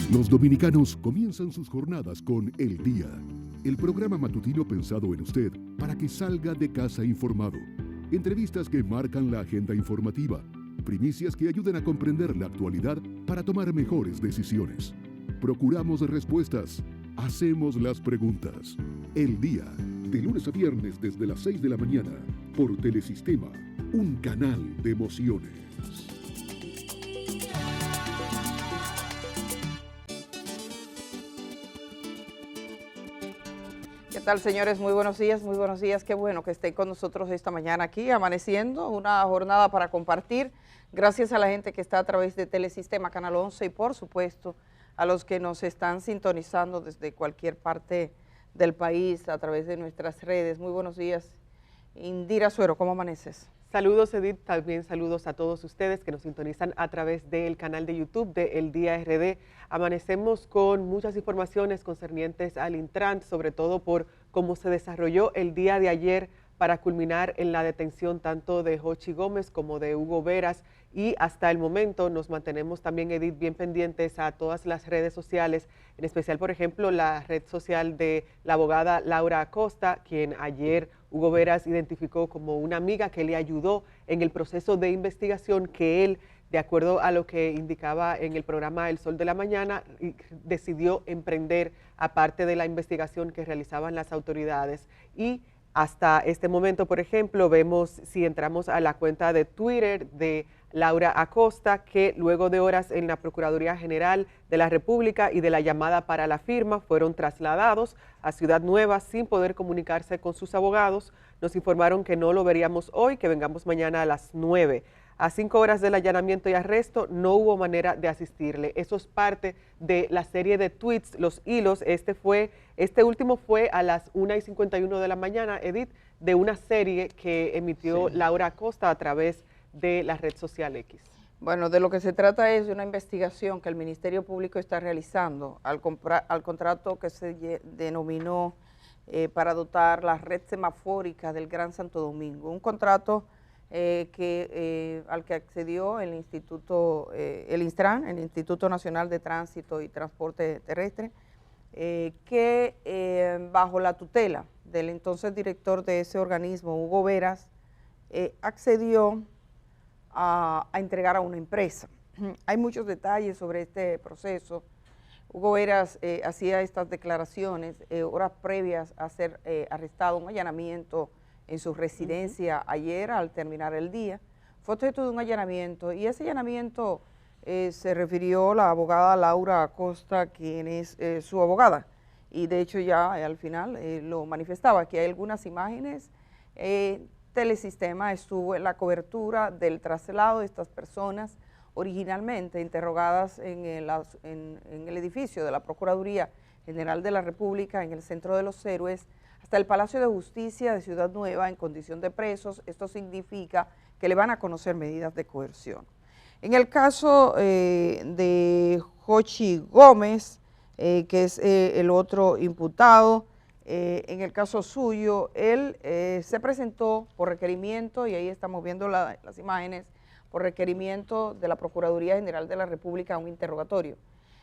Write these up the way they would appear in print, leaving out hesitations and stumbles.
Los dominicanos comienzan sus jornadas con El Día, el programa matutino pensado en usted para que salga de casa informado. Entrevistas que marcan la agenda informativa, primicias que ayuden a comprender la actualidad para tomar mejores decisiones. Procuramos respuestas, hacemos las preguntas. El Día, de lunes a viernes desde las 6 de la mañana, por Telesistema, un canal de emociones. ¿Qué tal, señores? Muy buenos días, muy buenos días. Qué bueno que estén con nosotros esta mañana aquí, amaneciendo, una jornada para compartir. Gracias a la gente que está a través de Telesistema Canal 11 y, por supuesto, a los que nos están sintonizando desde cualquier parte del país a través de nuestras redes. Muy buenos días. Indira Suero, ¿cómo amaneces? Saludos, Edith, también saludos a todos ustedes que nos sintonizan a través del canal de YouTube de El Día RD. Amanecemos con muchas informaciones concernientes al Intran, sobre todo por cómo se desarrolló el día de ayer para culminar en la detención tanto de Jochi Gómez como de Hugo Veras, y hasta el momento nos mantenemos también, Edith, bien pendientes a todas las redes sociales, en especial, por ejemplo, la red social de la abogada Laura Acosta, quien ayer Hugo Veras identificó como una amiga que le ayudó en el proceso de investigación que él, de acuerdo a lo que indicaba en el programa El Sol de la Mañana, decidió emprender aparte de la investigación que realizaban las autoridades. Y hasta este momento, por ejemplo, vemos, si entramos a la cuenta de Twitter de Laura Acosta, que luego de horas en la Procuraduría General de la República y de la llamada para la firma, fueron trasladados a Ciudad Nueva sin poder comunicarse con sus abogados. Nos informaron que no lo veríamos hoy, que vengamos mañana a las 9. A 5 horas del allanamiento y arresto no hubo manera de asistirle. Eso es parte de la serie de tweets, los hilos. Este último fue a las 1:51 de la mañana, Edith, de una serie que emitió Laura Acosta a través de la red social X. Bueno, de lo que se trata es de una investigación que el Ministerio Público está realizando al contrato que se denominó para dotar la red semafórica del Gran Santo Domingo. Un contrato al que accedió el Instituto, el Intran, el Instituto Nacional de Tránsito y Transporte Terrestre, que bajo la tutela del entonces director de ese organismo, Hugo Veras, accedió a entregar a una empresa. Hay muchos detalles sobre este proceso. Hugo Veras hacía estas declaraciones horas previas a ser arrestado, un allanamiento en su residencia ayer al terminar el día. Fue objeto de un allanamiento y ese allanamiento se refirió la abogada Laura Acosta, quien es su abogada, y de hecho ya al final lo manifestaba, que hay algunas imágenes. Telesistema estuvo en la cobertura del traslado de estas personas originalmente interrogadas en el edificio de la Procuraduría General de la República, en el Centro de los Héroes, hasta el Palacio de Justicia de Ciudad Nueva en condición de presos. Esto significa que le van a conocer medidas de coerción. En el caso de Jochi Gómez, que es el otro imputado, en el caso suyo, él se presentó por requerimiento, y ahí estamos viendo las imágenes, por requerimiento de la Procuraduría General de la República a un interrogatorio.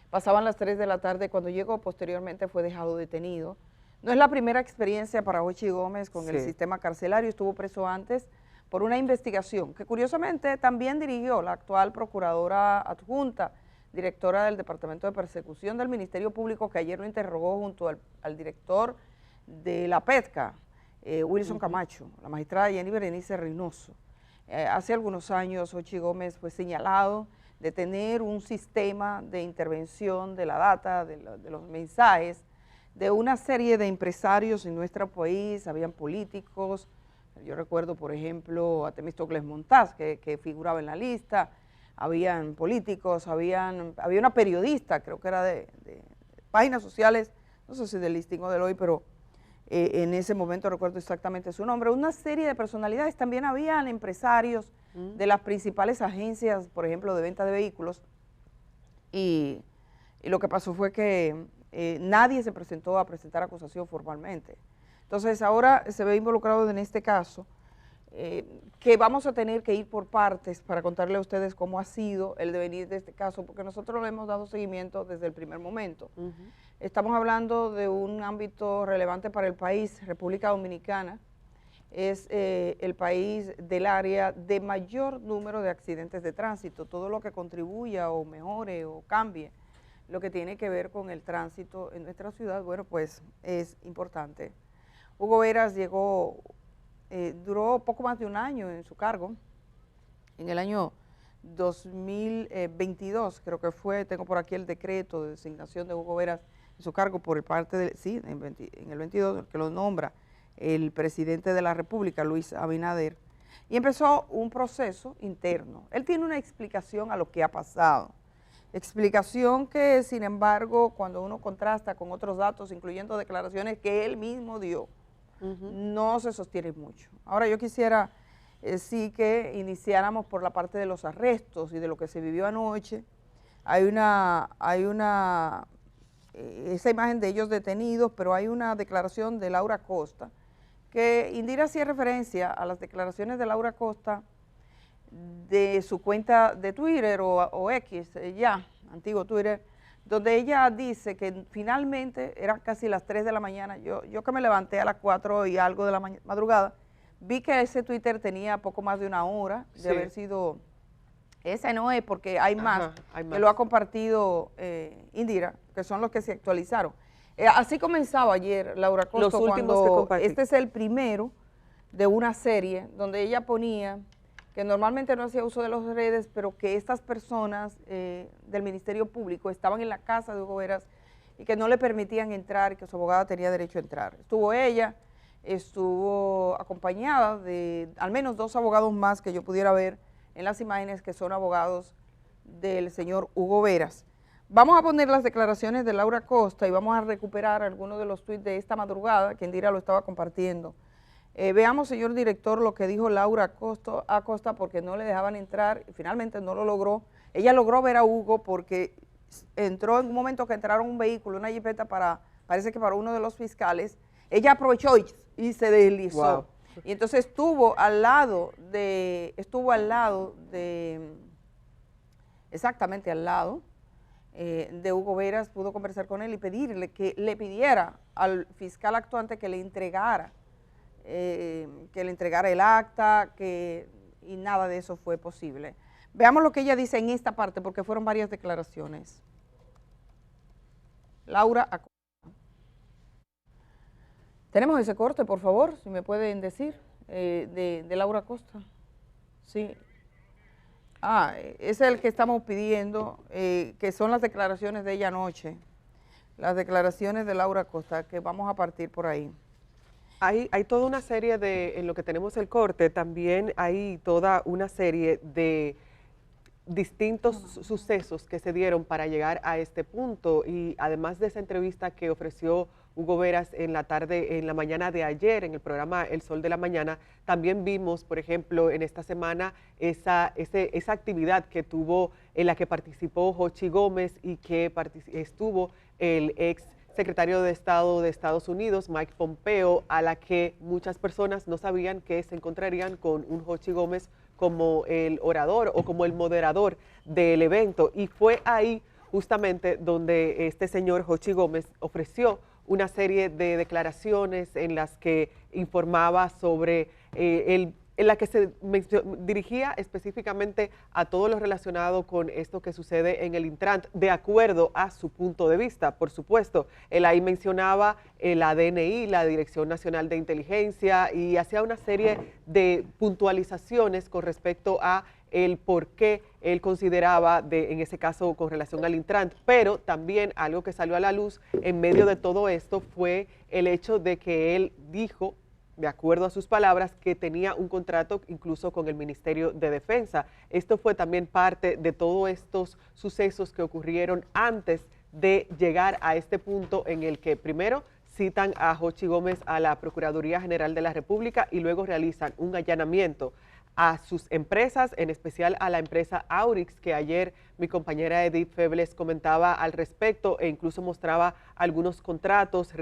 Pasaban las 3 de la tarde cuando llegó, posteriormente fue dejado detenido. No es la primera experiencia para Jochi Gómez con el sistema carcelario, estuvo preso antes por una investigación que curiosamente también dirigió la actual procuradora adjunta, directora del Departamento de Persecución del Ministerio Público, que ayer lo interrogó junto al director de la PETCA, Wilson Camacho, la magistrada Jenny Berenice Reynoso. Hace algunos años Jochi Gómez fue señalado de tener un sistema de intervención de la data, de los mensajes, de una serie de empresarios en nuestro país. Habían políticos, yo recuerdo por ejemplo a Temístocles Montaz, que figuraba en la lista, habían políticos, había una periodista, creo que era de páginas sociales, no sé si del Listín o del Hoy, pero en ese momento recuerdo exactamente su nombre, una serie de personalidades. También habían empresarios de las principales agencias, por ejemplo, de venta de vehículos, y lo que pasó fue que nadie se presentó a presentar acusación formalmente. Entonces ahora se ve involucrado en este caso que vamos a tener que ir por partes para contarle a ustedes cómo ha sido el devenir de este caso, porque nosotros le hemos dado seguimiento desde el primer momento. Estamos hablando de un ámbito relevante para el país. República Dominicana es el país del área de mayor número de accidentes de tránsito. Todo lo que contribuya o mejore o cambie lo que tiene que ver con el tránsito en nuestra ciudad, bueno, pues es importante. Hugo Veras llegó, duró poco más de un año en su cargo. En el año 2022, creo que fue, tengo por aquí el decreto de designación de Hugo Veras en su cargo por parte de, sí, en el 22, que lo nombra el presidente de la República, Luis Abinader, y empezó un proceso interno. Él tiene una explicación a lo que ha pasado, explicación que, sin embargo, cuando uno contrasta con otros datos, incluyendo declaraciones que él mismo dio, no se sostiene mucho. Ahora yo quisiera sí que iniciáramos por la parte de los arrestos y de lo que se vivió anoche. Hay esa imagen de ellos detenidos, pero hay una declaración de Laura Costa, que Indira hacía referencia a las declaraciones de Laura Costa de su cuenta de Twitter o X, ya, antiguo Twitter, donde ella dice que finalmente eran casi las 3 de la mañana, yo que me levanté a las 4 y algo de la madrugada, vi que ese Twitter tenía poco más de una hora de haber sido, ese no es porque hay más, que lo ha compartido Indira, que son los que se actualizaron. Así comenzaba ayer Laura Costa, cuando este es el primero de una serie donde ella ponía que normalmente no hacía uso de las redes, pero que estas personas del Ministerio Público estaban en la casa de Hugo Veras y que no le permitían entrar y que su abogada tenía derecho a entrar. Estuvo ella, estuvo acompañada de al menos 2 abogados más que yo pudiera ver en las imágenes, que son abogados del señor Hugo Veras. Vamos a poner las declaraciones de Laura Costa y vamos a recuperar algunos de los tweets de esta madrugada, que Indira lo estaba compartiendo. Veamos, señor director, lo que dijo Laura Acosta, porque no le dejaban entrar, y finalmente no lo logró. Ella logró ver a Hugo porque entró en un momento que entraron un vehículo, una jipeta parece que para uno de los fiscales. Ella aprovechó y se deslizó. Wow. Y entonces estuvo al lado exactamente al lado de Hugo Veras, pudo conversar con él y pedirle que le pidiera al fiscal actuante que le entregara el acta, y nada de eso fue posible. Veamos lo que ella dice en esta parte, porque fueron varias declaraciones. Laura Acosta. Tenemos ese corte, por favor, si me pueden decir, de Laura Acosta. Sí. Es el que estamos pidiendo, que son las declaraciones de ella anoche, las declaraciones de Laura Acosta, que vamos a partir por ahí. Hay toda una serie en lo que tenemos el corte, también hay toda una serie de distintos sucesos que se dieron para llegar a este punto, y además de esa entrevista que ofreció Hugo Veras en la mañana de ayer en el programa El Sol de la Mañana, también vimos, por ejemplo, en esta semana esa actividad que tuvo, en la que participó Jochi Gómez y que estuvo el ex secretario de Estado de Estados Unidos, Mike Pompeo, a la que muchas personas no sabían que se encontrarían con un Jochi Gómez como el orador o como el moderador del evento. Y fue ahí justamente donde este señor Jochi Gómez ofreció una serie de declaraciones en las que informaba sobre en la que se dirigía específicamente a todo lo relacionado con esto que sucede en el Intran, de acuerdo a su punto de vista, por supuesto. Él ahí mencionaba la DNI, la Dirección Nacional de Inteligencia, y hacía una serie de puntualizaciones con respecto a el por qué él consideraba, en ese caso con relación al Intran, pero también algo que salió a la luz en medio de todo esto fue el hecho de que él dijo, de acuerdo a sus palabras, que tenía un contrato incluso con el Ministerio de Defensa. Esto fue también parte de todos estos sucesos que ocurrieron antes de llegar a este punto en el que primero citan a Jochi Gómez a la Procuraduría General de la República y luego realizan un allanamiento a sus empresas, en especial a la empresa Aurix, que ayer mi compañera Edith Febles comentaba al respecto e incluso mostraba algunos contratos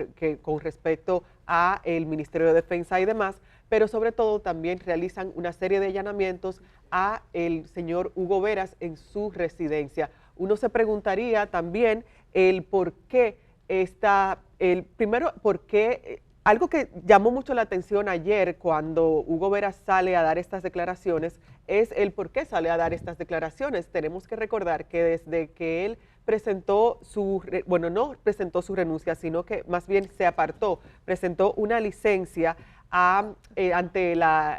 con respecto a el Ministerio de Defensa y demás, pero sobre todo también realizan una serie de allanamientos a el señor Hugo Veras en su residencia. Uno se preguntaría también el por qué algo que llamó mucho la atención ayer cuando Hugo Veras sale a dar estas declaraciones es el por qué sale a dar estas declaraciones. Tenemos que recordar que desde que él presentó no presentó su renuncia, sino que más bien se apartó, presentó una licencia ante la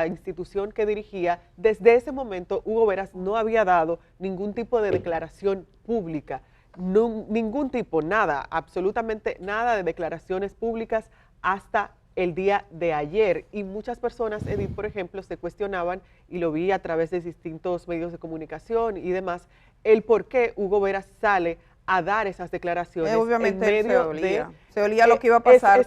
institución que dirigía. Desde ese momento Hugo Veras no había dado ningún tipo de declaración pública. Ningún tipo, nada, absolutamente nada de declaraciones públicas hasta el día de ayer. Y muchas personas, Edith, por ejemplo, se cuestionaban, y lo vi a través de distintos medios de comunicación y demás, el por qué Hugo Veras sale a dar esas declaraciones. Obviamente en medio se olía lo que iba a pasar,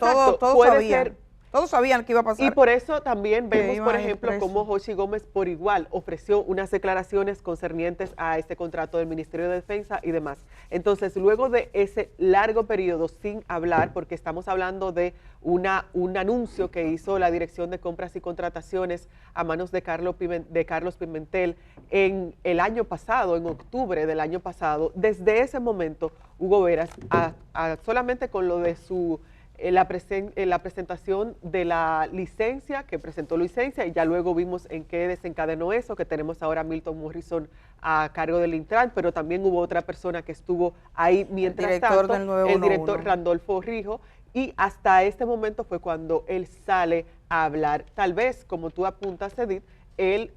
todos sabían que iba a pasar. Y por eso también vemos, por ejemplo, cómo Jochi Gómez por igual ofreció unas declaraciones concernientes a este contrato del Ministerio de Defensa y demás. Entonces, luego de ese largo periodo sin hablar, porque estamos hablando de un anuncio que hizo la Dirección de Compras y Contrataciones a manos de Carlos Pimentel en el año pasado, en octubre del año pasado, desde ese momento, Hugo Veras, solamente con lo de la presentación de la licencia, que presentó licencia, y ya luego vimos en qué desencadenó eso, que tenemos ahora a Milton Morrison a cargo del Intran, pero también hubo otra persona que estuvo ahí mientras tanto, el director Randolfo Rijo, y hasta este momento fue cuando él sale a hablar. Tal vez, como tú apuntas, Edith, él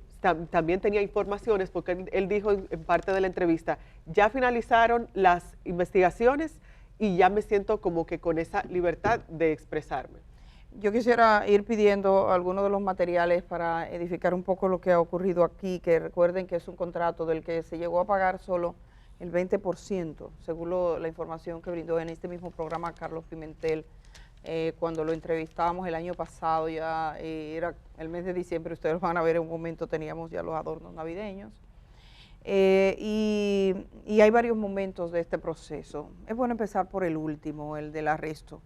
también tenía informaciones, porque él dijo en parte de la entrevista, ya finalizaron las investigaciones, y ya me siento como que con esa libertad de expresarme. Yo quisiera ir pidiendo algunos de los materiales para edificar un poco lo que ha ocurrido aquí, que recuerden que es un contrato del que se llegó a pagar solo el 20%, según la información que brindó en este mismo programa Carlos Pimentel, cuando lo entrevistábamos el año pasado, ya era el mes de diciembre, ustedes lo van a ver en un momento, teníamos ya los adornos navideños. Y hay varios momentos de este proceso. Es bueno empezar por el último, el del arresto.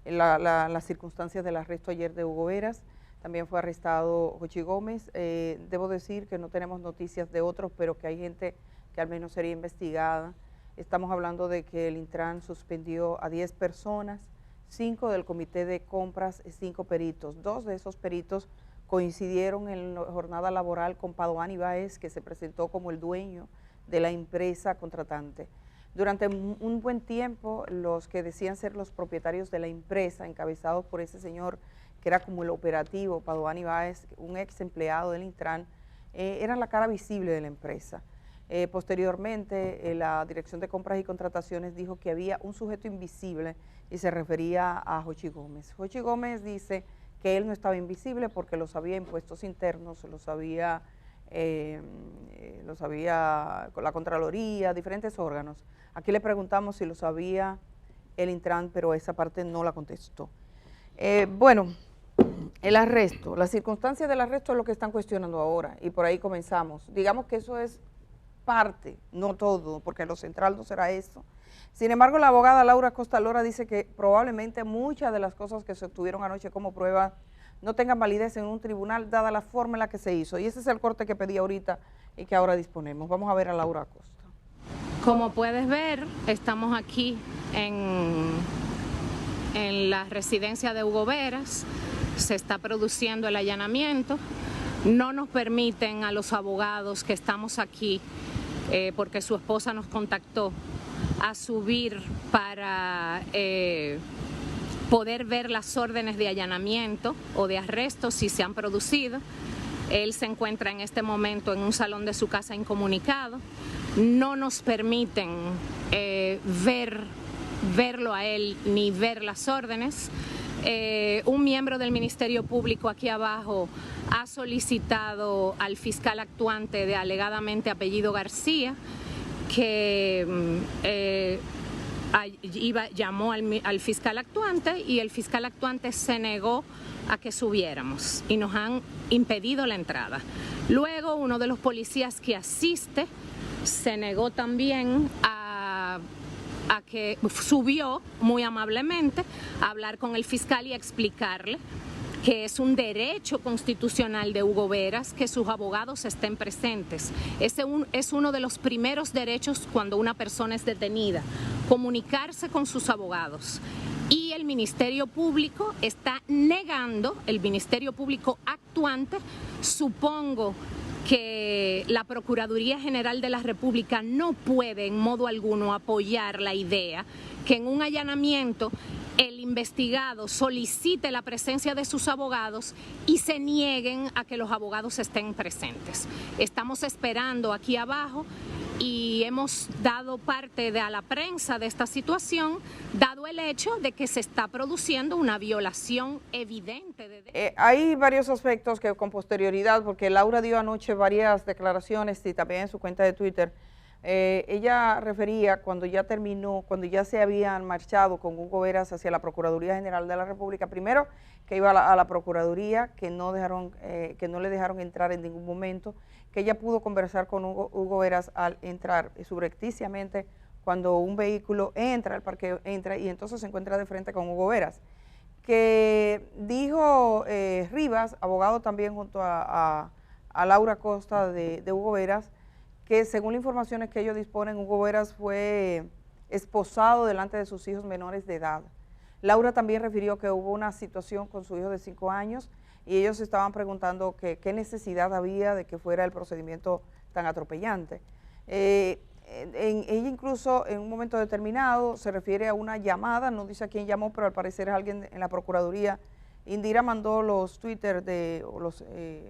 Las circunstancias del arresto ayer de Hugo Veras. También fue arrestado Jochi Gómez. Debo decir que no tenemos noticias de otros, pero que hay gente que al menos sería investigada. Estamos hablando de que el Intran suspendió a 10 personas, 5 del comité de compras y 5 peritos. 2 de esos peritos coincidieron en la jornada laboral con Padoan Ibáez, que se presentó como el dueño de la empresa contratante. Durante un buen tiempo, los que decían ser los propietarios de la empresa, encabezados por ese señor que era como el operativo, Padoan Ibáez, un ex empleado del Intran, eran la cara visible de la empresa. Posteriormente, la Dirección de Compras y Contrataciones dijo que había un sujeto invisible y se refería a Jochi Gómez. Jochi Gómez dice que él no estaba invisible porque lo sabía impuestos internos, lo sabía con la Contraloría, diferentes órganos. Aquí le preguntamos si lo sabía el Intran, pero esa parte no la contestó. Bueno, el arresto, las circunstancias del arresto es lo que están cuestionando ahora y por ahí comenzamos. Digamos que eso es parte, no todo, porque lo central no será eso. Sin embargo, la abogada Laura Costa Lora dice que probablemente muchas de las cosas que se obtuvieron anoche como prueba no tengan validez en un tribunal, dada la forma en la que se hizo. Y ese es el corte que pedí ahorita y que ahora disponemos. Vamos a ver a Laura Costa. Como puedes ver, estamos aquí en la residencia de Hugo Veras. Se está produciendo el allanamiento. No nos permiten a los abogados que estamos aquí, porque su esposa nos contactó, a subir para poder ver las órdenes de allanamiento o de arresto si se han producido. Él se encuentra en este momento en un salón de su casa incomunicado. No nos permiten verlo a él ni ver las órdenes. Un miembro del Ministerio Público aquí abajo ha solicitado al fiscal actuante de alegadamente apellido García que llamó al fiscal actuante y el fiscal actuante se negó a que subiéramos y nos han impedido la entrada. Luego uno de los policías que asiste se negó también a que subió muy amablemente a hablar con el fiscal y a explicarle que es un derecho constitucional de Hugo Veras que sus abogados estén presentes. Ese es uno de los primeros derechos cuando una persona es detenida, comunicarse con sus abogados. Y el Ministerio Público está negando, el Ministerio Público actuante, supongo que la Procuraduría General de la República no puede en modo alguno apoyar la idea que en un allanamiento el investigado solicite la presencia de sus abogados y se nieguen a que los abogados estén presentes. Estamos esperando aquí abajo y hemos dado parte a la prensa de esta situación, dado el hecho de que se está produciendo una violación evidente. Hay varios aspectos que con posterioridad, porque Laura dio anoche varias declaraciones y también en su cuenta de Twitter. Ella refería cuando ya terminó, cuando ya se habían marchado con Hugo Veras hacia la Procuraduría General de la República, primero que iba a la Procuraduría, que no le dejaron entrar en ningún momento, que ella pudo conversar con Hugo Veras al entrar subrepticiamente cuando un vehículo entra al parqueo, entra y entonces se encuentra de frente con Hugo Veras, que dijo Rivas, abogado también junto a Laura Costa de Hugo Veras, que según las informaciones que ellos disponen, Hugo Veras fue esposado delante de sus hijos menores de edad. Laura también refirió que hubo una situación con su hijo de 5 años y ellos estaban preguntando qué necesidad había de que fuera el procedimiento tan atropellante. Ella incluso en un momento determinado se refiere a una llamada, no dice a quién llamó, pero al parecer es alguien en la Procuraduría. Indira mandó los Twitter o los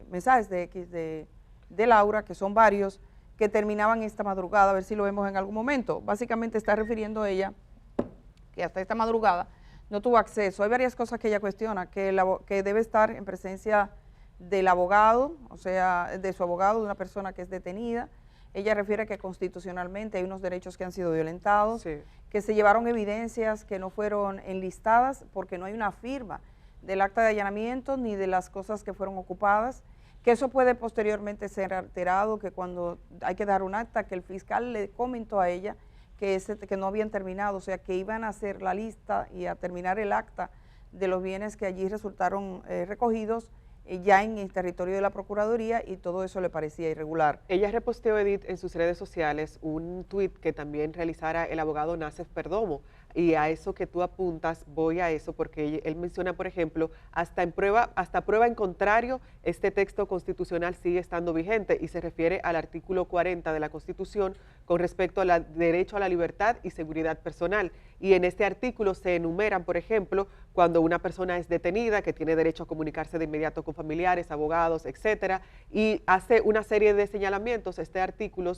mensajes de X de Laura, que son varios, que terminaban esta madrugada, a ver si lo vemos en algún momento. Básicamente está refiriendo ella que hasta esta madrugada no tuvo acceso. Hay varias cosas que ella cuestiona, que debe estar en presencia del abogado, o sea, de su abogado, de una persona que es detenida. Ella refiere que constitucionalmente hay unos derechos que han sido violentados, sí, que se llevaron evidencias que no fueron enlistadas porque no hay una firma del acta de allanamiento ni de las cosas que fueron ocupadas, que eso puede posteriormente ser alterado, que cuando hay que dar un acta, que el fiscal le comentó a ella que no habían terminado, o sea, que iban a hacer la lista y a terminar el acta de los bienes que allí resultaron recogidos ya en el territorio de la Procuraduría, y todo eso le parecía irregular. Ella reposteó, Edith, en sus redes sociales un tuit que también realizara el abogado Nacef Perdomo, y a eso que tú apuntas, voy a eso, porque él menciona, por ejemplo, hasta prueba en contrario, este texto constitucional sigue estando vigente, y se refiere al artículo 40 de la Constitución con respecto al derecho a la libertad y seguridad personal. Y en este artículo se enumeran, por ejemplo, cuando una persona es detenida, que tiene derecho a comunicarse de inmediato con familiares, abogados, etcétera, y hace una serie de señalamientos este artículo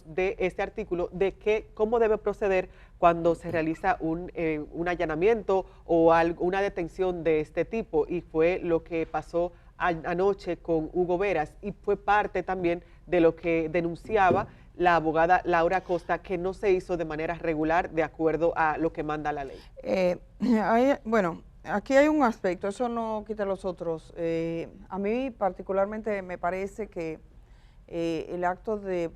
de cómo debe proceder cuando se realiza un allanamiento o una detención de este tipo, y fue lo que pasó anoche con Hugo Veras, y fue parte también de lo que denunciaba la abogada Laura Costa, que no se hizo de manera regular de acuerdo a lo que manda la ley. Bueno, aquí hay un aspecto, eso no quita los otros. A mí particularmente me parece que el acto de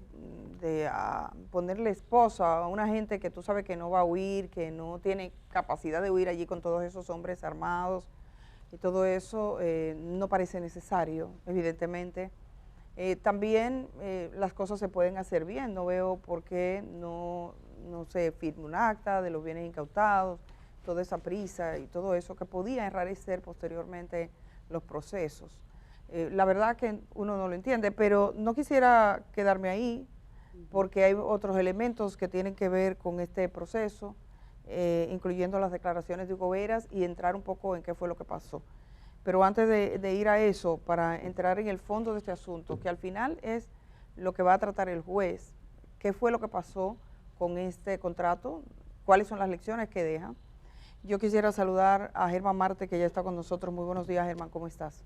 ponerle esposa a una gente que tú sabes que no va a huir, que no tiene capacidad de huir allí con todos esos hombres armados y todo eso, no parece necesario, evidentemente. También las cosas se pueden hacer bien, no veo por qué no se firme un acta de los bienes incautados, toda esa prisa y todo eso que podía enrarecer posteriormente los procesos. La verdad que uno no lo entiende, pero no quisiera quedarme ahí porque hay otros elementos que tienen que ver con este proceso, incluyendo las declaraciones de Hugo Veras, y entrar un poco en qué fue lo que pasó. Pero antes de ir a eso, para entrar en el fondo de este asunto, que al final es lo que va a tratar el juez, qué fue lo que pasó con este contrato, cuáles son las lecciones que deja. Yo quisiera saludar a Germán Marte, que ya está con nosotros. Muy buenos días, Germán, ¿cómo estás?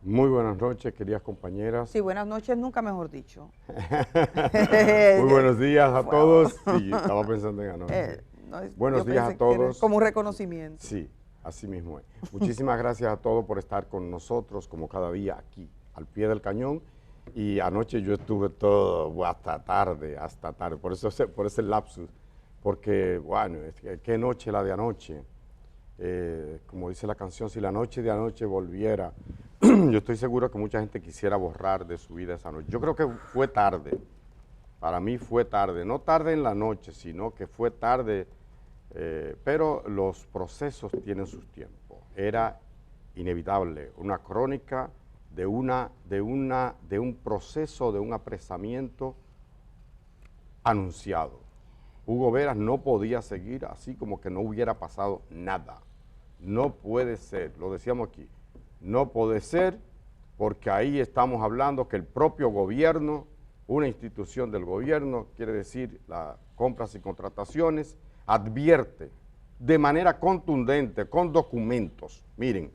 Muy buenas noches, queridas compañeras. Sí, buenas noches, nunca mejor dicho. Muy buenos días a todos. Sí, estaba pensando en anoche. Buenos días a todos. Como un reconocimiento. Sí, así mismo es. Muchísimas gracias a todos por estar con nosotros, como cada día, aquí, al pie del cañón. Y anoche yo estuve todo hasta tarde, por ese lapsus. Porque, bueno, qué noche la de anoche. como dice la canción, si la noche de anoche volviera, yo estoy seguro que mucha gente quisiera borrar de su vida esa noche. Yo creo que fue tarde, para mí fue tarde, no tarde en la noche, sino que fue tarde, pero los procesos tienen sus tiempos. Era inevitable, una crónica de un proceso, de un apresamiento anunciado. Hugo Veras no podía seguir así como que no hubiera pasado nada. No puede ser, lo decíamos aquí, no puede ser porque ahí estamos hablando que el propio gobierno, una institución del gobierno, quiere decir las compras y contrataciones, advierte de manera contundente, con documentos, miren,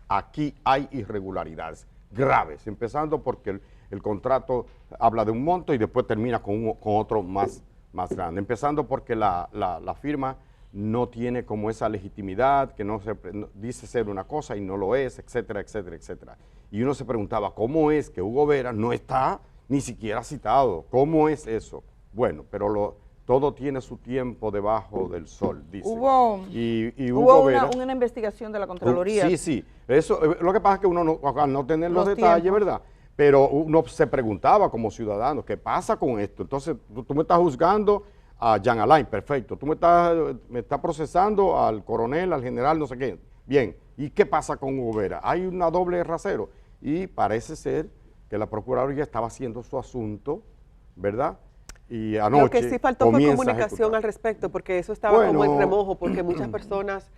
aquí hay irregularidades graves, empezando porque el contrato habla de un monto y después termina con otro más grande, empezando porque la firma no tiene como esa legitimidad, que dice ser una cosa y no lo es, etcétera, etcétera, etcétera. Y uno se preguntaba, ¿cómo es que Hugo Veras no está ni siquiera citado? ¿Cómo es eso? Bueno, pero todo tiene su tiempo debajo del sol, dice. Hubo una investigación de la Contraloría. Sí. Eso, lo que pasa es que uno al no tener los detalles, ¿verdad? Pero uno se preguntaba como ciudadano, ¿qué pasa con esto? Entonces, tú me estás juzgando a Jean Alain, perfecto. Tú me estás procesando al coronel, al general, no sé qué. Bien, ¿y qué pasa con Hugo Veras? Hay una doble rasero. Y parece ser que la Procuraduría estaba haciendo su asunto, ¿verdad? Y anoche lo que sí faltó fue comunicación al respecto, porque eso estaba como en remojo, porque muchas personas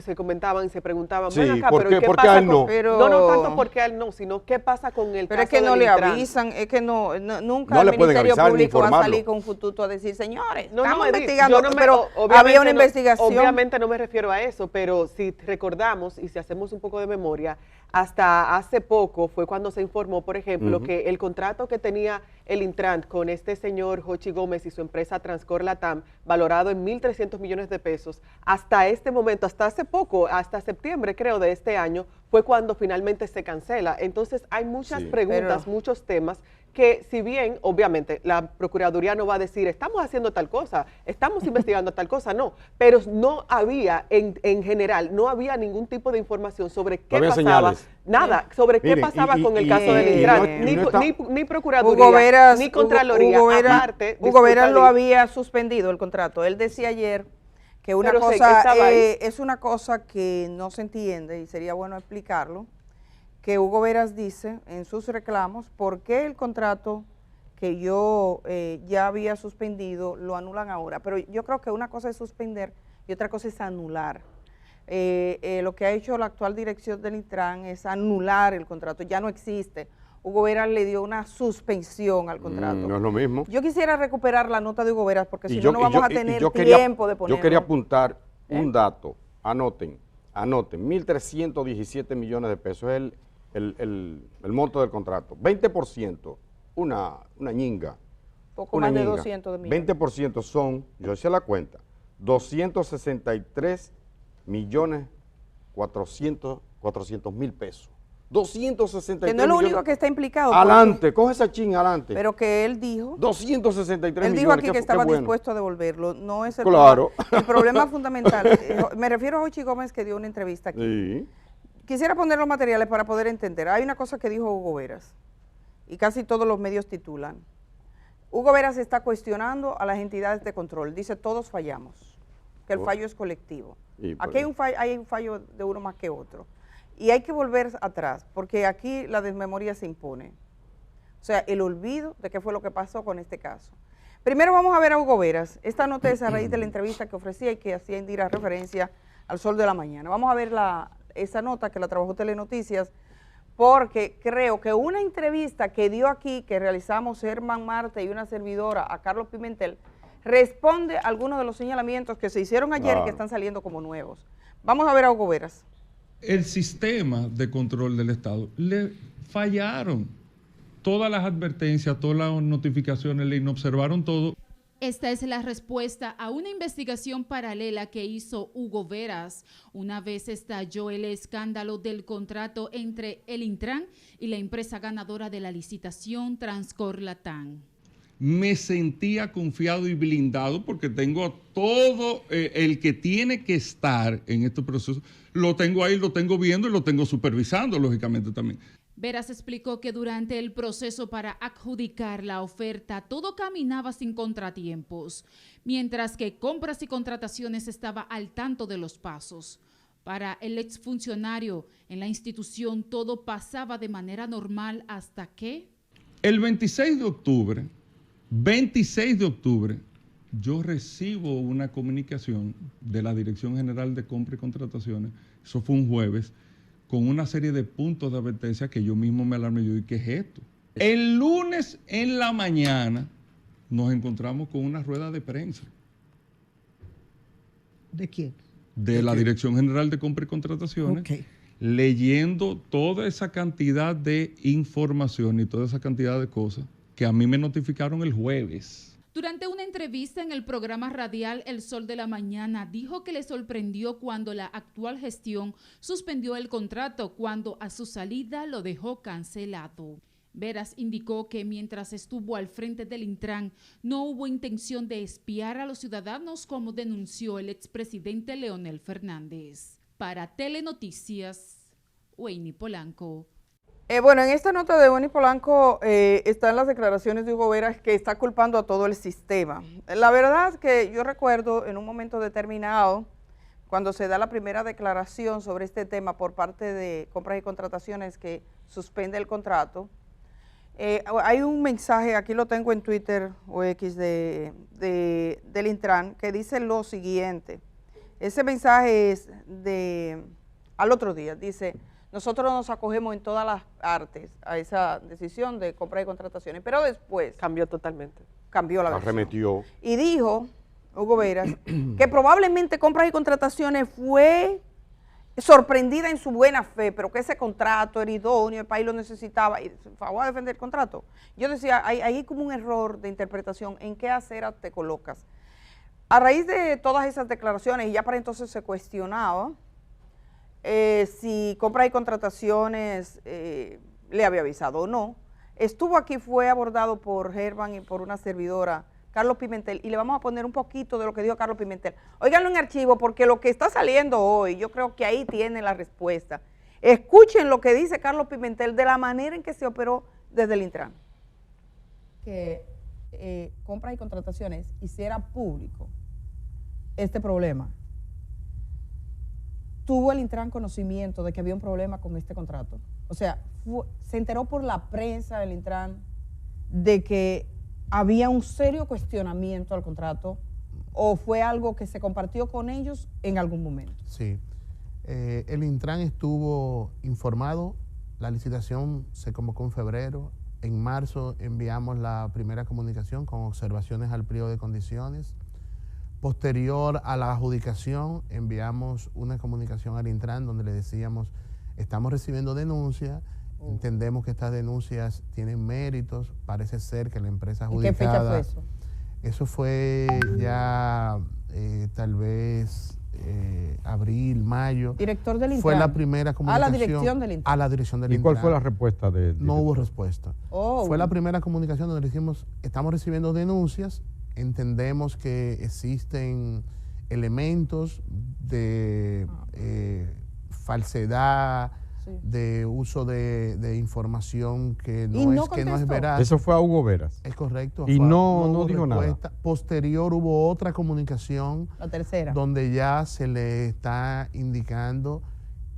se comentaban y se preguntaban, sí, bueno acá, pero ¿qué ¿por pasa qué a él no? No tanto porque a él no, sino qué pasa con el pero caso es que no le Intran. avisan, es que nunca No el le pueden Ministerio avisar, Público va a informarlo. salir con un fututo a decir, señores, No, estamos Edith, investigando, yo no me- pero obviamente había una no- investigación. Obviamente no me refiero a eso, pero si recordamos y si hacemos un poco de memoria, hasta hace poco fue cuando se informó, por ejemplo, que el contrato que tenía el Intran con este señor Jochi Gómez y su empresa Transcor Latam, valorado en 1.300 millones de pesos, hasta este momento, hasta hace poco, hasta septiembre creo de este año, fue cuando finalmente se cancela. Entonces hay muchas preguntas, muchos temas que si bien, obviamente, la Procuraduría no va a decir, estamos haciendo tal cosa, estamos investigando tal cosa, no, pero no había, en general, no había ningún tipo de información sobre qué pasaba, señales. nada, sobre qué pasaba con el caso del Intran, ni Procuraduría, Hugo Veras, ni Contraloría, aparte. Hugo Veras lo había suspendido el contrato. Él decía ayer que es una cosa que no se entiende y sería bueno explicarlo, que Hugo Veras dice en sus reclamos por qué el contrato que yo ya había suspendido lo anulan ahora. Pero yo creo que una cosa es suspender y otra cosa es anular. Lo que ha hecho la actual dirección del Intran es anular el contrato, ya no existe. Hugo Veras le dio una suspensión al contrato. No es lo mismo. Yo quisiera recuperar la nota de Hugo Veras porque si no vamos a tener quería, tiempo de ponerlo. Yo quería apuntar un dato, anoten, 1.317 millones de pesos es el monto del contrato. 20%, una ñinga. Poco más de 200 millones. 20% son, yo hice la cuenta, 263 millones 400 mil pesos. 263 que no es lo millones. único que está implicado. Adelante, coge esa chinga adelante. Pero que él dijo. 263 él millones. dijo aquí que estaba dispuesto a devolverlo. No es el problema. El problema fundamental. Me refiero a Jochi Gómez que dio una entrevista aquí. Sí. Quisiera poner los materiales para poder entender. Hay una cosa que dijo Hugo Veras y casi todos los medios titulan. Hugo Veras está cuestionando a las entidades de control. Dice, todos fallamos, que el fallo es colectivo. Aquí hay un fallo de uno más que otro. Y hay que volver atrás, porque aquí la desmemoria se impone. O sea, el olvido de qué fue lo que pasó con este caso. Primero vamos a ver a Hugo Veras. Esta nota es a raíz de la entrevista que ofrecía y que hacía Indira referencia al Sol de la Mañana. Vamos a ver esa nota que la trabajó Telenoticias, porque creo que una entrevista que dio aquí, que realizamos Herman Marte y una servidora a Carlos Pimentel, responde a algunos de los señalamientos que se hicieron ayer y que están saliendo como nuevos. Vamos a ver a Hugo Veras. El sistema de control del Estado le fallaron. Todas las advertencias, todas las notificaciones, le inobservaron todo. Esta es la respuesta a una investigación paralela que hizo Hugo Veras una vez estalló el escándalo del contrato entre el Intran y la empresa ganadora de la licitación Transcor Latam. me sentía confiado y blindado porque tengo todo el que tiene que estar en este proceso, lo tengo ahí, lo tengo viendo y lo tengo supervisando, lógicamente también. Veras explicó que durante el proceso para adjudicar la oferta todo caminaba sin contratiempos, mientras que Compras y Contrataciones estaba al tanto de los pasos. Para el exfuncionario en la institución todo pasaba de manera normal hasta que... El 26 de octubre, yo recibo una comunicación de la Dirección General de Compras y Contrataciones, eso fue un jueves, con una serie de puntos de advertencia que yo mismo me alarmé. Yo, ¿y qué es esto? El lunes en la mañana nos encontramos con una rueda de prensa. ¿De quién? De la Dirección General de Compras y Contrataciones, Okay. leyendo toda esa cantidad de información y toda esa cantidad de cosas que a mí me notificaron el jueves. Durante una entrevista en el programa radial El Sol de la Mañana, dijo que le sorprendió cuando la actual gestión suspendió el contrato, cuando a su salida lo dejó cancelado. Veras indicó que mientras estuvo al frente del Intran, no hubo intención de espiar a los ciudadanos, como denunció el expresidente Leonel Fernández. Para Telenoticias, Weini Polanco. Bueno, en esta nota de Weini Polanco están las declaraciones de Hugo Veras, que está culpando a todo el sistema. La verdad es que yo recuerdo en un momento determinado, cuando se da la primera declaración sobre este tema por parte de Compras y Contrataciones, que suspende el contrato, hay un mensaje, aquí lo tengo en Twitter o X del Intran, que dice lo siguiente. Ese mensaje es al otro día, dice: nosotros nos acogemos en todas las artes a esa decisión de Compras y Contrataciones, pero después Cambió totalmente. cambió la versión. Arremetió. Y dijo Hugo Veras que probablemente Compras y Contrataciones fue sorprendida en su buena fe, pero que ese contrato era idóneo, el país lo necesitaba, y fue a defender el contrato. Yo decía, hay como un error de interpretación, ¿en qué acera te colocas? A raíz de todas esas declaraciones, y ya para entonces se cuestionaba si Compras y Contrataciones le había avisado o no. Estuvo aquí, fue abordado por Germán y por una servidora, Carlos Pimentel, y le vamos a poner un poquito de lo que dijo Carlos Pimentel. Óiganlo en archivo, porque lo que está saliendo hoy, yo creo que ahí tiene la respuesta. Escuchen lo que dice Carlos Pimentel de la manera en que se operó desde el Intran. Que Compras y Contrataciones hiciera público este problema. ¿Tuvo el Intran conocimiento de que había un problema con este contrato? O sea, se enteró por la prensa el Intran de que había un serio cuestionamiento al contrato, o fue algo que se compartió con ellos en algún momento. Sí, el Intran estuvo informado, la licitación se convocó en febrero, en marzo enviamos la primera comunicación con observaciones al pliego de condiciones. Posterior a la adjudicación enviamos una comunicación al Intran donde le decíamos: estamos recibiendo denuncias, entendemos que estas denuncias tienen méritos, parece ser que la empresa adjudicada... ¿Y qué fecha fue eso? Eso fue ya tal vez abril, mayo. Director del Intran. Fue la primera comunicación. A la dirección del Intran. A la dirección del ¿Y Intran. cuál fue la respuesta de No hubo respuesta. Oh. Fue la primera comunicación donde dijimos: estamos recibiendo denuncias, entendemos que existen elementos de falsedad, Sí. de uso de información que no es veraz. Eso fue a Hugo Veras. Es correcto. Y no hubo dijo respuesta. Posterior hubo otra comunicación La tercera. donde ya se le está indicando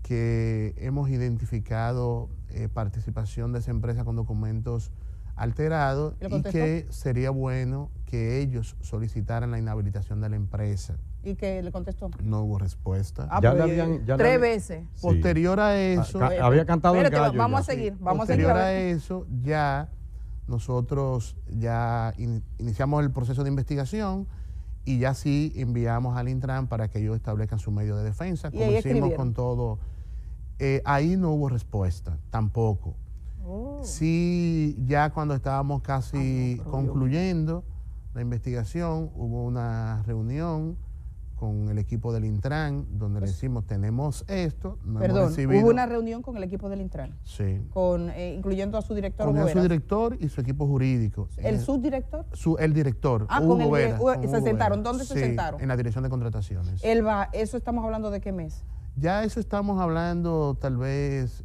que hemos identificado participación de esa empresa con documentos alterados ¿Y le y contestó? que sería bueno que ellos solicitaran la inhabilitación de la empresa. ¿Y qué le contestó? No hubo respuesta. Ah, Ya pues, le habían- ya le 3 habían- veces. Sí. Posterior a eso... Había cantado Espérate, el gallo. vamos ya. a seguir, vamos a seguir. Posterior a a ver. eso, ya nosotros ya iniciamos el proceso de investigación y ya sí enviamos al Intran para que ellos establezcan su medio de defensa, Y como ahí hicimos escribieron. con todo. Ahí no hubo respuesta, tampoco. Oh. Sí, ya cuando estábamos casi pero concluyendo la investigación, hubo una reunión con el equipo del Intran, donde le decimos, tenemos esto, no hemos Perdón, recibido. hubo una reunión con el equipo del Intran, Sí. incluyendo a su director Con Hugo su Veras. director y su equipo jurídico. ¿El subdirector? El director. Ah, Hugo con el Veras, con se Hugo sentaron. Veras. ¿Dónde se Sí, sentaron? en la dirección de contrataciones. Eso estamos hablando de qué mes. Ya eso estamos hablando tal vez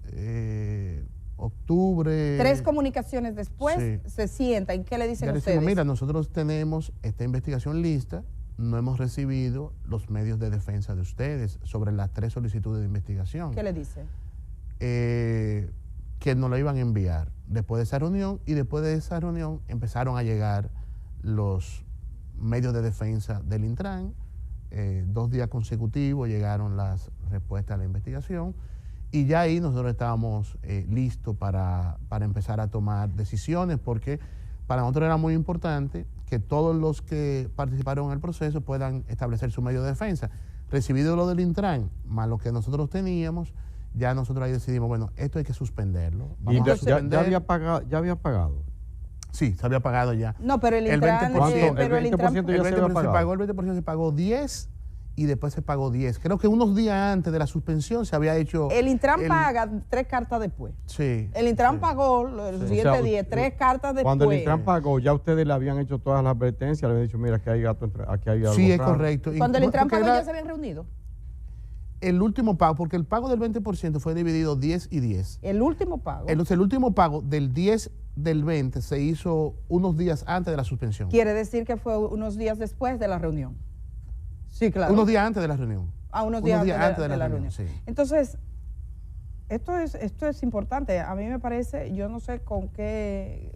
octubre. 3 comunicaciones después Sí. se sienta. ¿En qué le dicen Ya le ustedes? decimos, mira, nosotros tenemos esta investigación lista, no hemos recibido los medios de defensa de ustedes sobre las 3 solicitudes de investigación. ¿Qué le dice? Que nos lo iban a enviar después de esa reunión, y después de esa reunión empezaron a llegar los medios de defensa del Intran. 2 días consecutivos llegaron las respuestas a la investigación, y ya ahí nosotros estábamos listos para empezar a tomar decisiones, porque para nosotros era muy importante que todos los que participaron en el proceso puedan establecer su medio de defensa. Recibido lo del Intran, más lo que nosotros teníamos, ya nosotros ahí decidimos, bueno, esto hay que suspenderlo. ¿Y ya había pagado? Sí, se había pagado ya. No, pero el El Intran... 20%, pero el Intran... ya se había pagado. pagó, el 20% se pagó 10 y después se pagó 10. Creo que unos días antes de la suspensión se había hecho... El Intran paga 3 cartas después. Sí. El Intran pagó los siguientes 10, 3 cartas después. Cuando el Intran pagó, ya ustedes le habían hecho todas las advertencias, le habían dicho, mira, aquí hay gato, aquí hay algo Sí, es raro. correcto. Cuando el Intran Porque pagó era ya se habían reunido. el último pago, porque el pago del 20% fue dividido 10 y 10. El último pago. El último pago del 10 del 20 se hizo unos días antes de la suspensión. Quiere decir que fue unos días después de la reunión. Sí, claro. Unos días antes de la reunión. Unos días antes de la reunión. Sí. Entonces, esto es importante. A mí me parece, yo no sé con qué,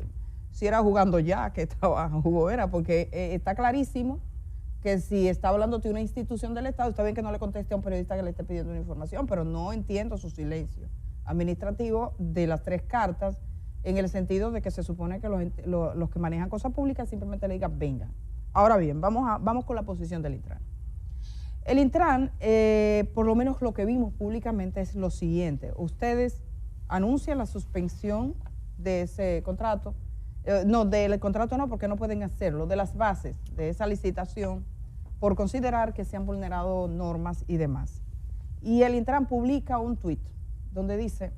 si era jugando ya que estaba Hugo Veras, porque está clarísimo que si está hablando de una institución del Estado, está bien que no le conteste a un periodista que le esté pidiendo una información, pero no entiendo su silencio administrativo de las 3 cartas, en el sentido de que se supone que los que manejan cosas públicas simplemente le digan, vengan. Ahora bien, vamos con la posición del Intran. El Intran, por lo menos lo que vimos públicamente es lo siguiente. Ustedes anuncian la suspensión de ese contrato. No, del contrato no, porque no pueden hacerlo. De las bases de esa licitación, por considerar que se han vulnerado normas y demás. Y el Intran publica un tuit donde dice,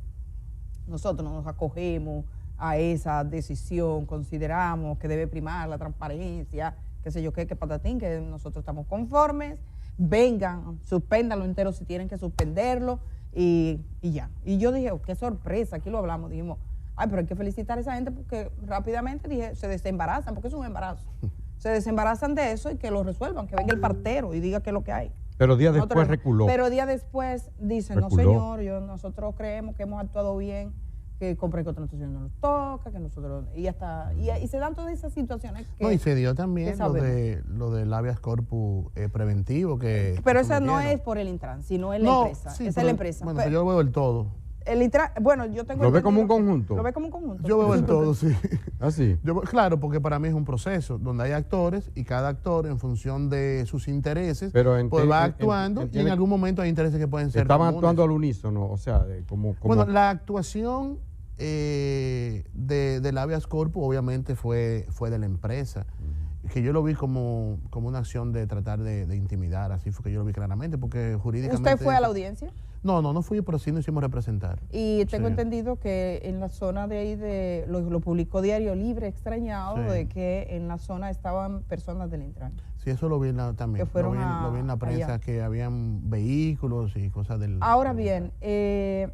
nosotros nos acogemos a esa decisión, consideramos que debe primar la transparencia, qué sé yo qué patatín, que nosotros estamos conformes, vengan, suspéndanlo entero si tienen que suspenderlo, y ya. Y yo dije, oh, qué sorpresa, aquí lo hablamos, dijimos, ay, pero hay que felicitar a esa gente porque rápidamente dije, se desembarazan, porque es un embarazo. Se desembarazan de eso y que lo resuelvan, que venga el partero y diga qué es lo que hay. Pero días después reculó. Pero días después dicen, no señor, nosotros creemos que hemos actuado bien, que compra y contratación no nos toca, que nosotros, y se dan todas esas situaciones que, no, y se dio también lo del habeas corpus preventivo que... Pero esa no es por el Intran, sino es la empresa. Sí, esa es la empresa. Bueno, pero yo lo veo el todo. El Intran, bueno, yo tengo... ¿Lo ve como un conjunto? Lo ve como un conjunto. Yo veo el todo, sí. ¿Ah, sí? Claro, porque para mí es un proceso donde hay actores y cada actor en función de sus intereses pues va actuando y en algún momento hay intereses que pueden ser Estaban comunes. actuando al unísono, o sea, como... Bueno, la actuación del habeas corpus obviamente fue de la empresa, que yo lo vi como una acción de tratar de intimidar, así fue que yo lo vi claramente, porque jurídicamente... ¿Usted fue a la audiencia? No fui, pero sí nos hicimos representar. Y tengo entendido que en la zona de ahí, lo publicó Diario Libre, extrañado, de que en la zona estaban personas del Intran. Sí, eso lo vi también. Que fueron lo vi en la prensa, allá. Que habían vehículos y cosas del... Ahora bien, en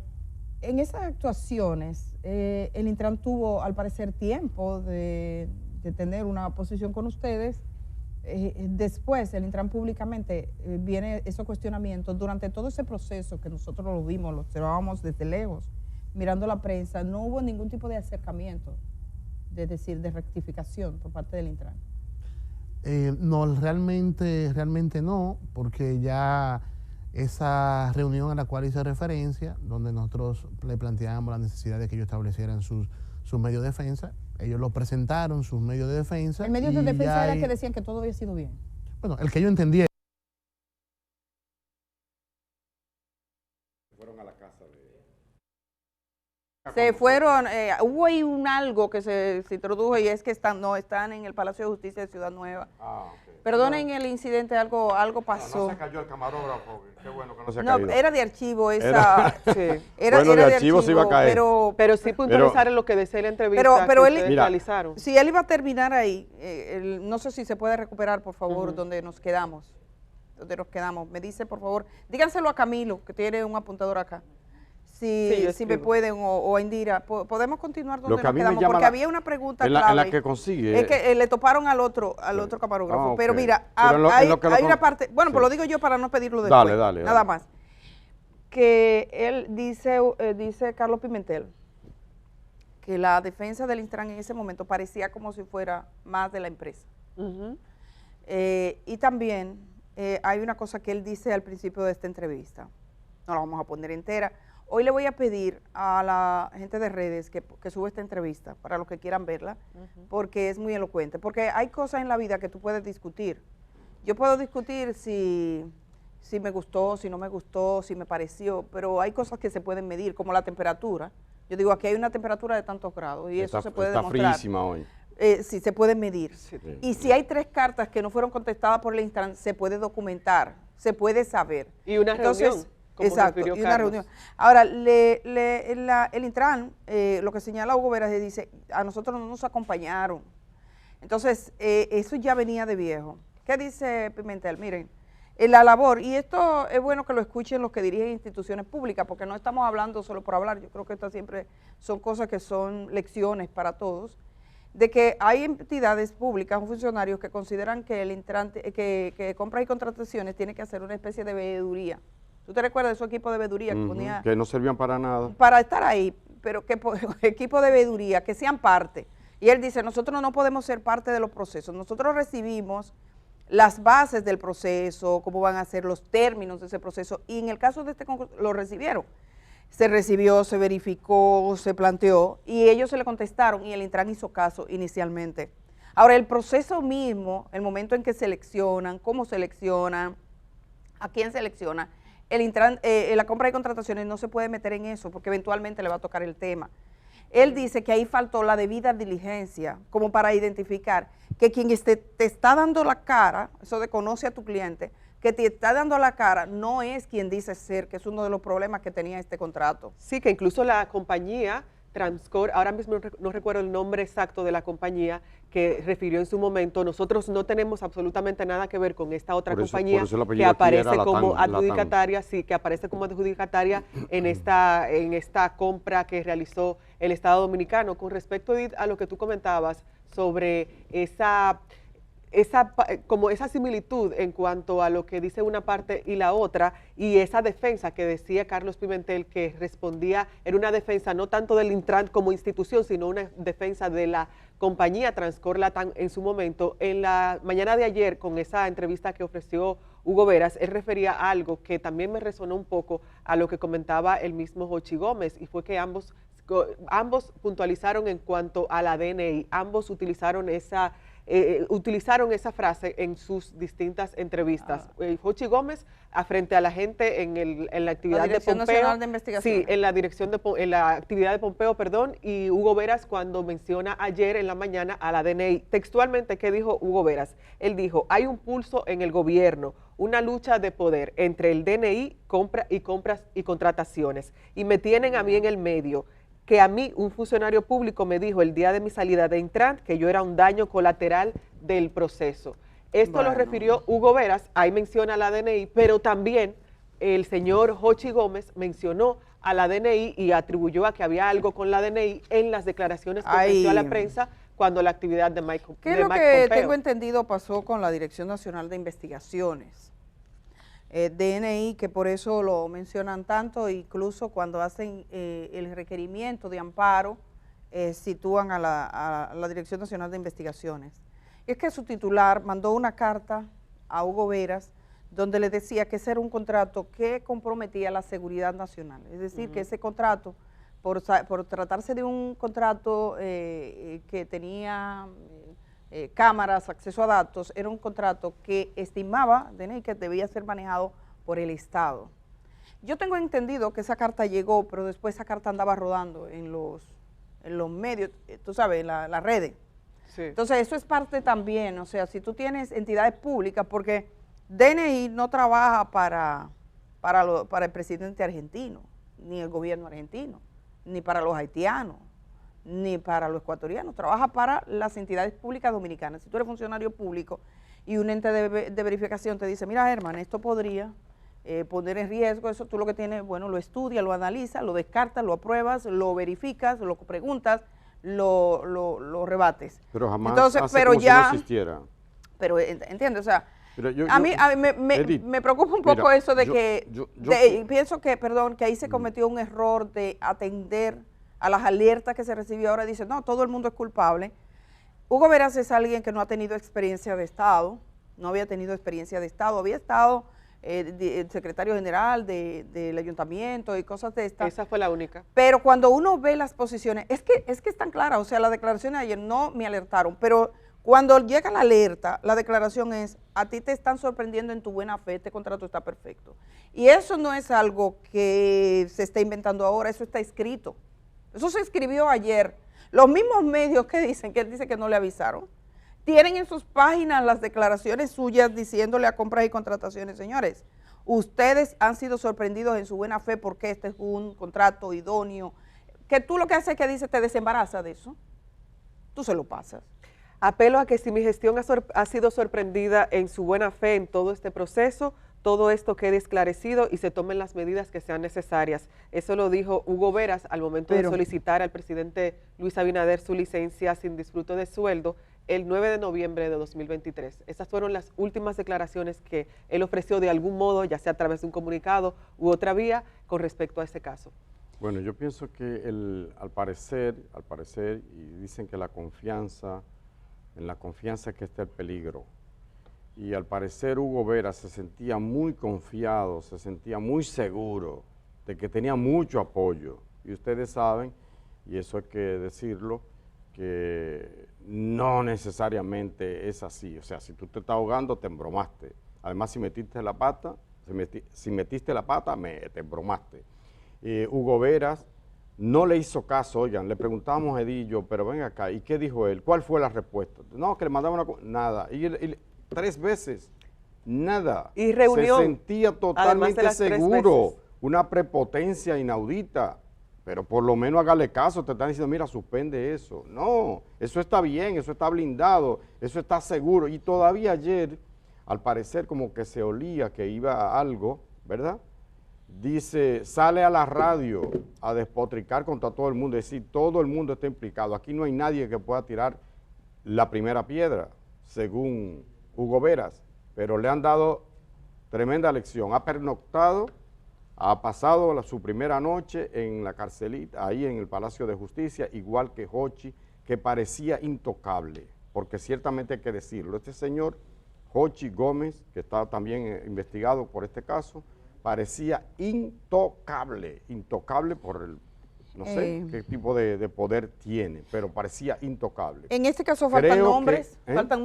esas actuaciones, el Intran tuvo, al parecer, tiempo de tener una posición con ustedes. Después, el Intran públicamente viene esos cuestionamientos. Durante todo ese proceso que nosotros lo vimos, lo observábamos desde lejos, mirando la prensa, no hubo ningún tipo de acercamiento, es decir, de rectificación por parte del Intran. No, realmente no, porque ya esa reunión a la cual hice referencia, donde nosotros le planteábamos la necesidad de que ellos establecieran sus medios de defensa, ellos lo presentaron, sus medios de defensa. El medio de defensa era que decían que todo había sido bien. Bueno, el que yo entendía. Fueron a la casa de... Se fueron, hubo ahí algo que se introdujo y es que están en el Palacio de Justicia de Ciudad Nueva. Okay. Perdonen el incidente, algo pasó. No se cayó el camarógrafo, qué bueno que no se ha No, caído. era de archivo esa. Era de archivo se iba a caer. Pero sí puntualizar en lo que decía la entrevista pero que él, ustedes realizaron. Si él iba a terminar ahí, no sé si se puede recuperar, por favor, donde nos quedamos. Me dice, por favor, díganselo a Camilo, que tiene un apuntador acá. Si me pueden, o a Indira, podemos continuar donde nos quedamos, porque había una pregunta clave. En la que consigue. Es que le toparon al otro camarógrafo. Pero mira, hay una parte, bueno, pues lo digo yo para no pedirlo después. Dale. Nada más. Que él dice Carlos Pimentel, que la defensa del Intran en ese momento parecía como si fuera más de la empresa. Y también hay una cosa que él dice al principio de esta entrevista, no la vamos a poner entera. Hoy le voy a pedir a la gente de redes que suba esta entrevista para los que quieran verla, porque es muy elocuente, porque hay cosas en la vida que tú puedes discutir. Yo puedo discutir si me gustó, si no me gustó, si me pareció, pero hay cosas que se pueden medir, como la temperatura. Yo digo, aquí hay una temperatura de tantos grados y eso se puede demostrar. Está fríísima hoy. Sí, se puede medir. Sí. Y si hay 3 cartas que no fueron contestadas por el Intran, se puede documentar, se puede saber. Y una reunión. Exacto, y una reunión. Ahora, el Intran, lo que señala Hugo Veras, dice, a nosotros no nos acompañaron. Entonces, eso ya venía de viejo. ¿Qué dice Pimentel? Miren, la labor, y esto es bueno que lo escuchen los que dirigen instituciones públicas, porque no estamos hablando solo por hablar, yo creo que estas siempre son cosas que son lecciones para todos, de que hay entidades públicas o funcionarios que consideran que el Intran, que compras y contrataciones tiene que hacer una especie de veeduría. ¿Tú te recuerdas de esos equipos de veeduría que ponía? Que no servían para nada. Para estar ahí, pero que equipo de veeduría, que sean parte. Y él dice, nosotros no podemos ser parte de los procesos. Nosotros recibimos las bases del proceso, cómo van a ser los términos de ese proceso. Y en el caso de este concurso, lo recibieron. Se recibió, se verificó, se planteó, y ellos se le contestaron, y el Intran hizo caso inicialmente. Ahora, el proceso mismo, el momento en que seleccionan, cómo seleccionan, a quién selecciona, el Intran, la compra de contrataciones no se puede meter en eso porque eventualmente le va a tocar el tema. Él dice que ahí faltó la debida diligencia como para identificar que quien te está dando la cara, eso de conoce a tu cliente, que te está dando la cara no es quien dice ser, que es uno de los problemas que tenía este contrato. Sí, que incluso la compañía Transcor, ahora mismo no recuerdo el nombre exacto de la compañía, que refirió en su momento, nosotros no tenemos absolutamente nada que ver con esta otra compañía que aparece como adjudicataria, sí, que aparece como adjudicataria en esta compra que realizó el Estado Dominicano. Con respecto, Edith, a lo que tú comentabas sobre esa similitud en cuanto a lo que dice una parte y la otra, y esa defensa que decía Carlos Pimentel, que respondía, era una defensa no tanto del Intran como institución, sino una defensa de la compañía Transcor Latam en su momento. En la mañana de ayer, con esa entrevista que ofreció Hugo Veras, él refería a algo que también me resonó un poco a lo que comentaba el mismo Jochi Gómez, y fue que ambos puntualizaron en cuanto a la DNI, ambos utilizaron esa frase en sus distintas entrevistas. Jochi Gómez frente a la gente en la actividad de Pompeo. Nacional de Investigación. Sí, en la actividad de Pompeo, perdón, y Hugo Veras cuando menciona ayer en la mañana a la DNI. Textualmente, ¿qué dijo Hugo Veras? Él dijo, hay un pulso en el gobierno, una lucha de poder entre el DNI, compras y contrataciones, y me tienen a mí en el medio. Que a mí un funcionario público me dijo el día de mi salida de Intran que yo era un daño colateral del proceso. Esto lo refirió Hugo Veras, ahí menciona a la DNI, pero también el señor Jochi Gómez mencionó a la DNI y atribuyó a que había algo con la DNI en las declaraciones que ofreció a la prensa cuando la actividad de Mike Pompeo. ¿Qué es lo que tengo entendido pasó con la Dirección Nacional de Investigaciones? DNI, que por eso lo mencionan tanto, incluso cuando hacen el requerimiento de amparo, sitúan a la Dirección Nacional de Investigaciones. Es que su titular mandó una carta a Hugo Veras donde le decía que ese era un contrato que comprometía la seguridad nacional, es decir, que ese contrato, por tratarse de un contrato que tenía cámaras, acceso a datos, era un contrato que estimaba DNI que debía ser manejado por el Estado. Yo tengo entendido que esa carta llegó, pero después esa carta andaba rodando en los medios, tú sabes, en las redes. Sí. Entonces, eso es parte también, o sea, si tú tienes entidades públicas, porque DNI no trabaja para el presidente argentino, ni el gobierno argentino, ni para los haitianos, ni para los ecuatorianos, trabaja para las entidades públicas dominicanas. Si tú eres funcionario público y un ente de verificación te dice, mira, Herman, esto podría poner en riesgo, eso tú lo que tienes, bueno, lo estudias, lo analizas, lo descartas, lo apruebas, lo verificas, lo preguntas, lo rebates. Pero jamás entonces, hace pero como ya, si no existiera. Pero entiende, o sea, Pero a mí Edith, me preocupa un poco mira, eso de pienso que, perdón, que ahí se cometió un error de atender a las alertas que se recibió ahora. Dice, no, todo el mundo es culpable. Hugo Veras es alguien que no ha tenido experiencia de Estado, no había tenido experiencia de Estado, había estado el secretario general del ayuntamiento y cosas de estas. Esa fue la única. Pero cuando uno ve las posiciones, es que están claras, o sea, las declaraciones de ayer no me alertaron, pero cuando llega la alerta, la declaración es, a ti te están sorprendiendo en tu buena fe, este contrato está perfecto. Y eso no es algo que se está inventando ahora, eso está escrito. Eso se escribió ayer. Los mismos medios que él dice que no le avisaron, tienen en sus páginas las declaraciones suyas diciéndole a compras y contrataciones, señores, ustedes han sido sorprendidos en su buena fe porque este es un contrato idóneo, que tú lo que haces es que dice, te desembaraza de eso, tú se lo pasas. Apelo a que si mi gestión ha sido sorprendida en su buena fe en todo este proceso, todo esto quede esclarecido y se tomen las medidas que sean necesarias. Eso lo dijo Hugo Veras al momento de solicitar al presidente Luis Abinader su licencia sin disfrute de sueldo el 9 de noviembre de 2023. Esas fueron las últimas declaraciones que él ofreció de algún modo, ya sea a través de un comunicado u otra vía, con respecto a este caso. Bueno, yo pienso que al parecer, y dicen que en la confianza que está el peligro. Y al parecer Hugo Veras se sentía muy confiado, se sentía muy seguro de que tenía mucho apoyo. Y ustedes saben, y eso hay que decirlo, que no necesariamente es así. O sea, si tú te estás ahogando, te embromaste. Además, si metiste la pata, te embromaste. Hugo Veras no le hizo caso, oigan, le preguntamos a Edillo, pero ven acá, ¿y qué dijo él? ¿Cuál fue la respuesta? No, que le mandaba nada. Y 3 veces, nada. Y reunión. Se sentía totalmente seguro, una prepotencia inaudita. Pero por lo menos hágale caso, te están diciendo, mira, suspende eso. No, eso está bien, eso está blindado, eso está seguro. Y todavía ayer, al parecer como que se olía que iba a algo, ¿verdad? Dice, sale a la radio a despotricar contra todo el mundo, es decir, todo el mundo está implicado. Aquí no hay nadie que pueda tirar la primera piedra, según Hugo Veras, pero le han dado tremenda lección. Ha pernoctado, ha pasado su primera noche en la carcelita, ahí en el Palacio de Justicia, igual que Jochi, que parecía intocable, porque ciertamente hay que decirlo. Este señor, Jochi Gómez, que está también investigado por este caso, parecía intocable por el, no sé qué tipo de poder tiene, pero parecía intocable. En este caso faltan nombres, faltan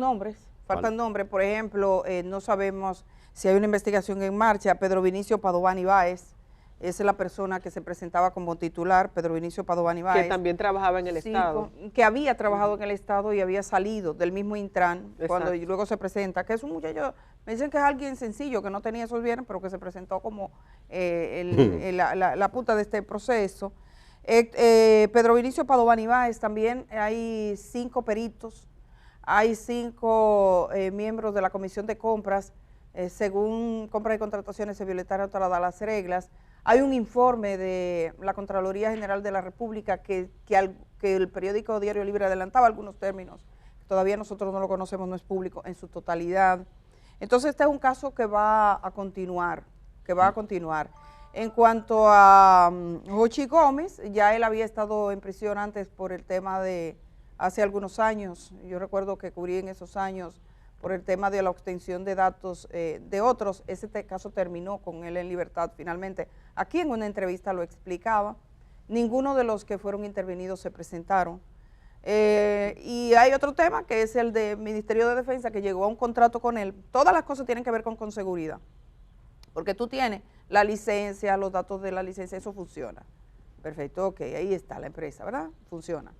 nombres, por ejemplo, no sabemos si hay una investigación en marcha. Pedro Vinicio Padovani Báez, esa es la persona que se presentaba como titular, Pedro Vinicio Padovani Báez. Que también trabajaba en el Estado. Que había trabajado en el Estado y había salido del mismo Intran. Exacto. Cuando luego se presenta, que es un muchacho, me dicen que es alguien sencillo, que no tenía esos bienes, pero que se presentó como la punta de este proceso. Pedro Vinicio Padovani Báez, también hay 5 peritos, hay 5 miembros de la Comisión de Compras, según Compras y Contrataciones se violentaron todas las reglas. Hay un informe de la Contraloría General de la República que el periódico Diario Libre adelantaba algunos términos, todavía nosotros no lo conocemos, no es público en su totalidad. Entonces este es un caso que va a continuar, En cuanto a Jochi Gómez, ya él había estado en prisión antes por el tema de, hace algunos años, yo recuerdo que cubrí en esos años, por el tema de la obtención de datos de otros. Ese caso terminó con él en libertad finalmente. Aquí en una entrevista lo explicaba, ninguno de los que fueron intervenidos se presentaron. Y hay otro tema que es el del Ministerio de Defensa, que llegó a un contrato con él. Todas las cosas tienen que ver con seguridad, porque tú tienes la licencia, los datos de la licencia, eso funciona. Perfecto, ok, ahí está la empresa, ¿verdad? Funciona.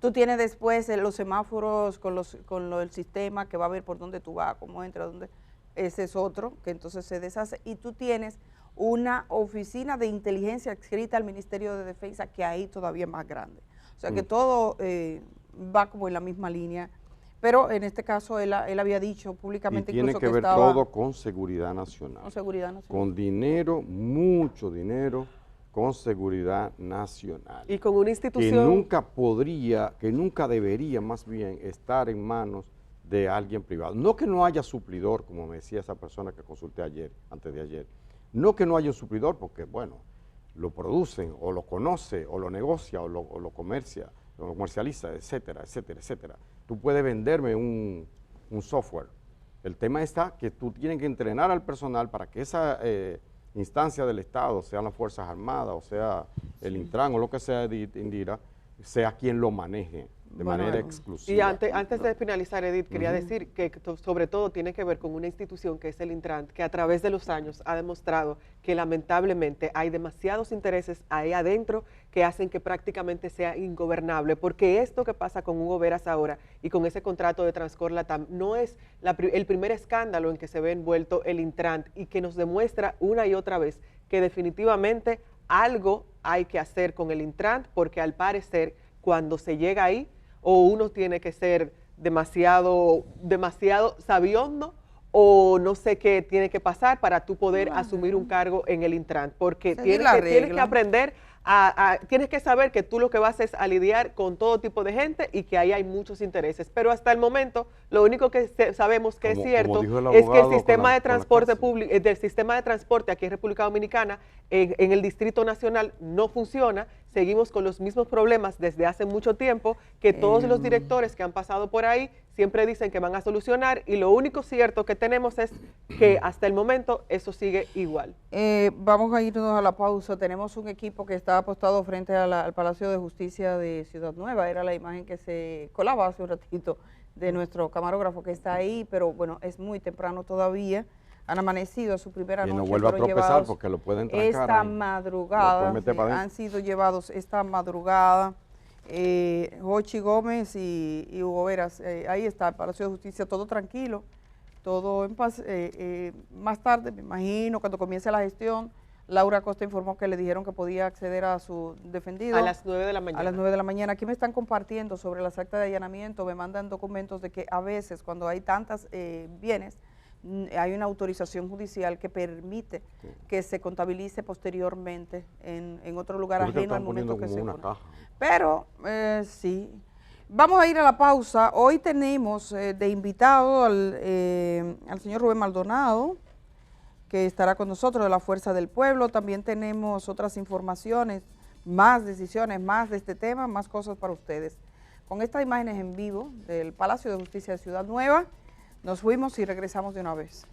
Tú tienes después los semáforos con el sistema que va a ver por dónde tú vas, cómo entras, dónde. Ese es otro, que entonces se deshace. Y tú tienes una oficina de inteligencia adscrita al Ministerio de Defensa, que ahí todavía es más grande. O sea que todo va como en la misma línea. Pero en este caso él había dicho públicamente y tiene incluso que ver estaba todo con seguridad nacional. Con seguridad nacional. Con dinero, mucho dinero, con seguridad nacional. Y con una institución que nunca debería más bien estar en manos de alguien privado. No que no haya suplidor, como me decía esa persona que consulté ayer, antes de ayer. No que no haya un suplidor, porque bueno, lo producen, o lo conoce, o lo negocia, o lo comercializa, etcétera, etcétera, etcétera. Tú puedes venderme un software. El tema está que tú tienes que entrenar al personal para que esa instancia del Estado, sean las Fuerzas Armadas, o sea el Intran, o lo que sea de Indira, sea quien lo maneje de manera exclusiva. Y antes de finalizar, Edith, quería decir que sobre todo tiene que ver con una institución que es el Intran, que a través de los años ha demostrado que lamentablemente hay demasiados intereses ahí adentro que hacen que prácticamente sea ingobernable, porque esto que pasa con Hugo Veras ahora y con ese contrato de Transcorp Latam no es el primer escándalo en que se ve envuelto el Intran, y que nos demuestra una y otra vez que definitivamente algo hay que hacer con el Intran, porque al parecer cuando se llega ahí, o uno tiene que ser demasiado sabiondo, o no sé qué tiene que pasar para tú poder asumir un cargo en el Intran, porque tienes que aprender tienes que saber que tú lo que vas es a lidiar con todo tipo de gente y que ahí hay muchos intereses. Pero hasta el momento, lo único que sabemos que es cierto es que el sistema de transporte público, del sistema de transporte aquí en República Dominicana, en el Distrito Nacional, no funciona. Seguimos con los mismos problemas desde hace mucho tiempo, que todos los directores que han pasado por ahí siempre dicen que van a solucionar, y lo único cierto que tenemos es que hasta el momento eso sigue igual. Vamos a irnos a la pausa. Tenemos un equipo que está apostado frente al Palacio de Justicia de Ciudad Nueva. Era la imagen que se colaba hace un ratito de nuestro camarógrafo que está ahí, pero bueno, es muy temprano todavía. Han amanecido a su primera noche. Y no vuelva a tropezar porque lo pueden trancar. Esta madrugada, han sido llevados esta madrugada Jochi Gómez y Hugo Veras. Ahí está el Palacio de Justicia, todo tranquilo, todo en paz. Más tarde, me imagino, cuando comience la gestión, Laura Costa informó que le dijeron que podía acceder a su defendido. A las 9 de la mañana. A las 9 de la mañana. Aquí me están compartiendo sobre las actas de allanamiento, me mandan documentos de que a veces cuando hay tantas bienes, hay una autorización judicial que permite que se contabilice posteriormente en otro lugar ajeno al momento que se pone. Pero sí, vamos a ir a la pausa. Hoy tenemos de invitado al señor Rubén Maldonado, que estará con nosotros, de la Fuerza del Pueblo. También tenemos otras informaciones, más decisiones, más de este tema, más cosas para ustedes. Con estas imágenes en vivo del Palacio de Justicia de Ciudad Nueva, nos fuimos y regresamos de una vez.